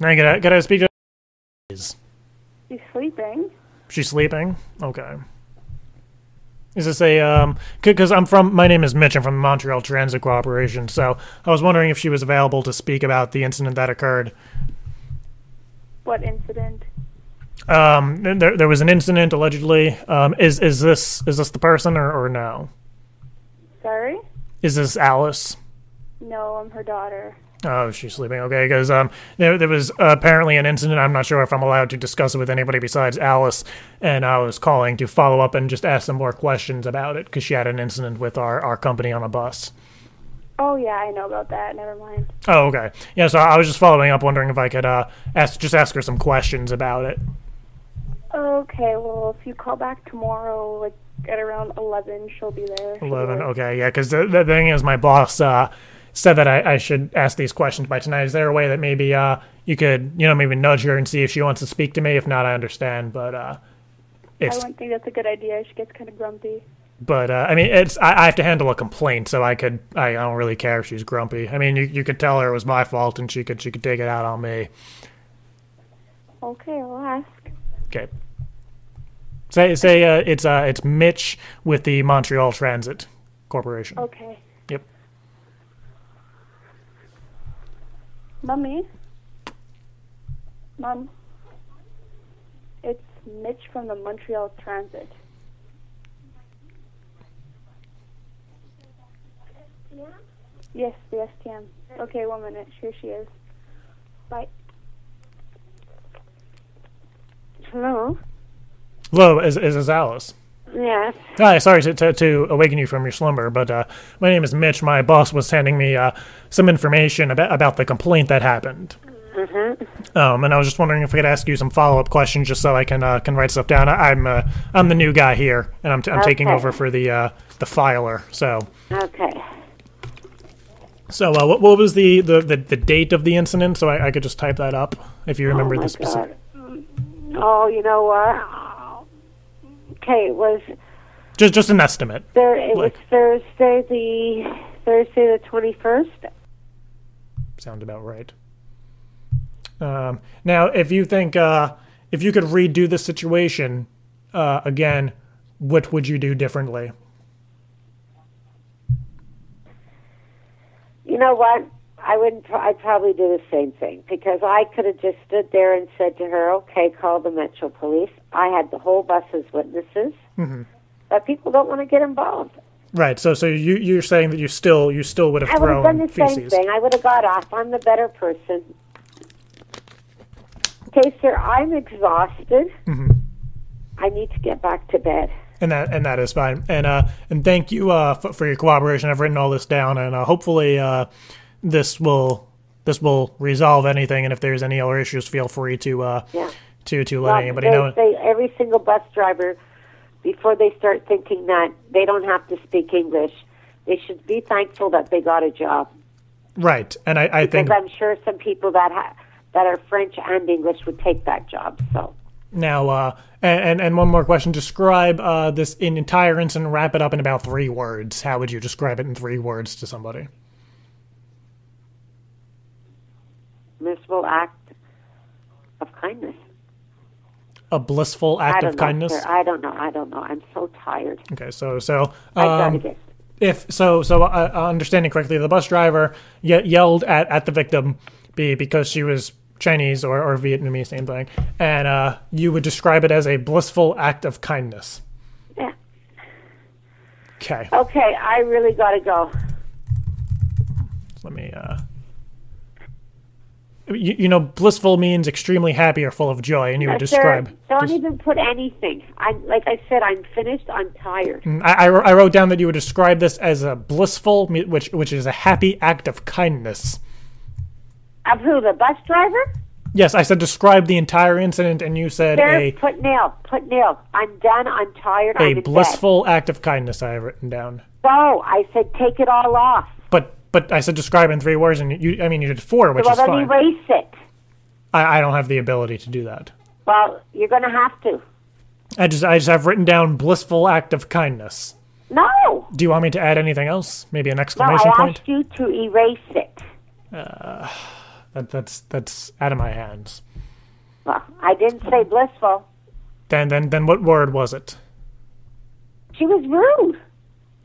I gotta speak to. She's sleeping. She's sleeping. Okay. Is this a Because my name is Mitch. I'm from the Montreal Transit Corporation. So I was wondering if she was available to speak about the incident that occurred. What incident? There was an incident allegedly. Is this the person or no? Sorry? Is this Alice? No, I'm her daughter. Oh, she's sleeping. Okay, because there was apparently an incident. I'm not sure if I'm allowed to discuss it with anybody besides Alice, and I was calling to follow up and just ask some more questions about it because she had an incident with our company on a bus. Oh, yeah, I know about that. Never mind. Oh, okay. Yeah, so I was just following up, wondering if I could ask her some questions about it. Okay, well, if you call back tomorrow, like at around 11, she'll be there. 11, okay, yeah, because the thing is, my boss said that I should ask these questions by tonight. Is there a way that maybe you could, maybe nudge her and see if she wants to speak to me? If not, I understand, but I wouldn't think that's a good idea. She gets kind of grumpy. But, I mean, I have to handle a complaint, so I don't really care if she's grumpy. I mean, you could tell her it was my fault, and she could take it out on me. Okay, I'll ask. Okay. Say it's Mitch with the Montreal Transit Corporation. Okay. Yep. Mom, it's Mitch from the Montreal Transit. Yeah? Yes, the STM. Okay, 1 minute. Here she is. Bye. Hello? Hello, is this Alice? Yes. Hi, sorry to awaken you from your slumber, but my name is Mitch. My boss was handing me some information about the complaint that happened. Mm-hmm. And I was just wondering if I could ask you some follow-up questions just so I can write stuff down. I'm the new guy here, and I'm taking over for the filer. So. Okay. So what was the date of the incident? So I could just type that up if you remember the specific. Oh, okay, it was just an estimate. It was Thursday the 21st. Sound about right. Now, if you think if you could redo the situation again, what would you do differently? You know what? I'd probably do the same thing, because I could have just stood there and said to her, okay, call the Metro Police. I had the whole bus as witnesses, but people don't want to get involved. Right, so you're saying that you still would have thrown I would have done the feces. same thing. I would have got off. I'm the better person. Okay, sir, I'm exhausted. I need to get back to bed. And that is fine. And thank you for your cooperation. I've written all this down, and hopefully this will resolve anything. And if there's any other issues, feel free to let anybody know. Every single bus driver, before they start thinking that they don't have to speak English, they should be thankful that they got a job. Right, and I think I'm sure some people that are French and English would take that job. So. Now, and one more question. Describe this entire incident, wrap it up in about 3 words. How would you describe it in 3 words to somebody? Blissful act of kindness. A blissful act of kindness? Sir. I don't know. I'm so tired. Okay, so I gotta get. Understanding correctly, the bus driver yelled at the victim because she was Chinese or Vietnamese, same thing, and you would describe it as a blissful act of kindness. Yeah. Okay. Okay, I really gotta go. Let me. Blissful means extremely happy or full of joy, and you would describe. Sir, don't even put anything. Like I said, I'm finished. I'm tired. I wrote down that you would describe this as a blissful, which is a happy act of kindness. Of who, the bus driver? Yes, I said describe the entire incident, and you said Put nil. I'm done. I'm tired. I'm in blissful bed. act of kindness. I have written down. No, I said take it all off. But I said describe in 3 words, and you did 4, which is fine. Well, then erase it. I don't have the ability to do that. Well, you're going to have to. I just have written down blissful act of kindness. No. Do you want me to add anything else? Maybe an exclamation point? No, I asked you to erase it. That's out of my hands. Well, I didn't say blissful. Then what word was it? She was rude.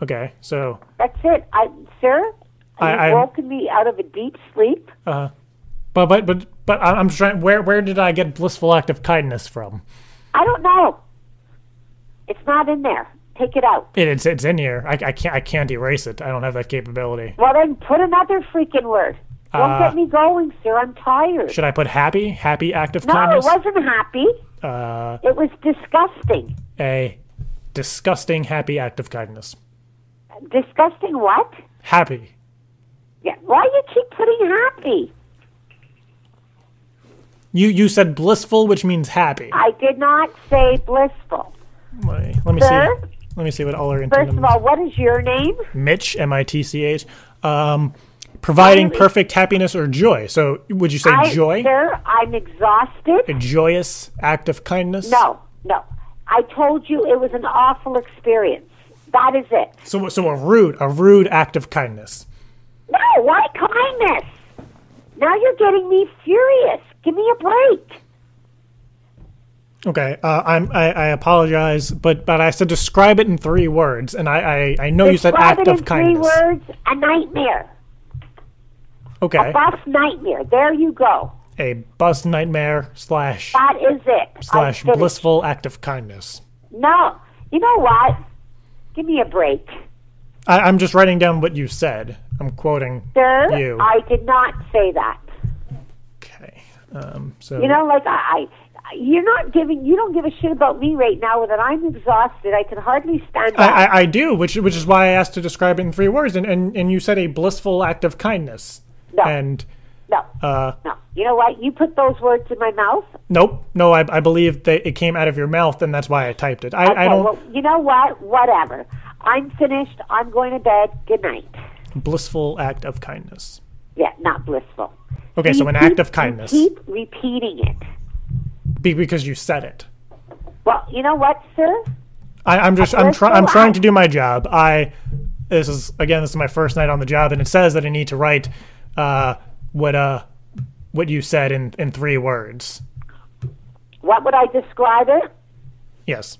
Okay, so That's it. Sir, you've woken me out of a deep sleep. but I'm just trying. Where did I get blissful act of kindness from? I don't know. It's not in there. Take it out. It's in here. I can't erase it. I don't have that capability. Well, then put another freaking word. Don't get me going, sir. I'm tired. Should I put happy? Happy act of No, kindness? it wasn't happy. It was disgusting. A disgusting happy act of kindness. Disgusting what? Happy. Yeah. Why do you keep putting happy? You said blissful, which means happy. I did not say blissful. Let me Sir? see. Let me see what all our First of all, what is your name? Mitch, Mitch. Providing perfect happiness or joy. So would you say joy? Sir, I'm exhausted. A joyous act of kindness? No. I told you it was an awful experience. That is it. So a rude act of kindness. No, why kindness? Now you're getting me furious. Give me a break. Okay, I apologize, but I said describe it in 3 words, and I know you said act of kindness. Describe it in 3 words, a nightmare. Okay. A bus nightmare. There you go. A bus nightmare / That is it. / blissful act of kindness. No. You know what? Give me a break. I'm just writing down what you said. I'm quoting Sir, you. I did not say that. Okay. So you know, like you don't give a shit about me right now that I'm exhausted. I can hardly stand up. I do, which is why I asked to describe it in 3 words, and you said a blissful act of kindness. No. And No. You know what? You put those words in my mouth. Nope. No, I believe that it came out of your mouth, and that's why I typed it. I don't. Well, you know what? Whatever. I'm finished. I'm going to bed. Good night. Blissful act of kindness. Yeah, not blissful. Okay, so an act of kindness. Keep repeating it. Because you said it. Well, you know what, sir? I'm trying to do my job. This is my first night on the job, and it says that I need to write what you said in 3 words. What would I describe it? Yes.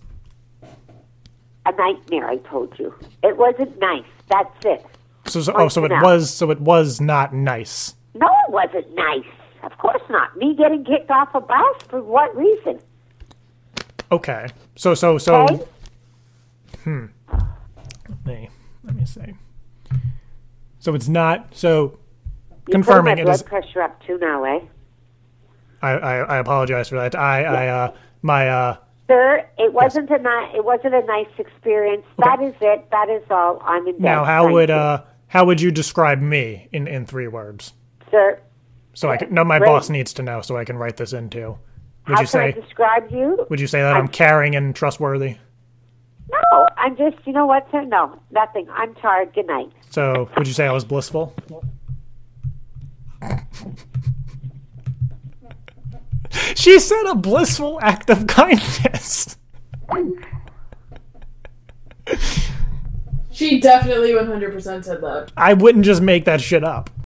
A nightmare, I told you. It wasn't nice. That's it. So it was not nice. No, it wasn't nice. Of course not. Me getting kicked off a bus? For what reason? Okay. So. Okay? Let me see. So it's not. So You confirming put my it blood is. pressure up too now, eh? I apologize for that. Sir, it wasn't a nice experience. Okay. That is it. That is all. I'm in bed. Now, how would you describe me in 3 words? Sir. So my boss needs to know, so I can write this in too. How can I describe you? Would you say that I'm caring and trustworthy? No, I'm just, you know what, sir? No, nothing. I'm tired. Good night. So, would you say I was blissful? She said a blissful act of kindness. She definitely 100% said that. I wouldn't just make that shit up.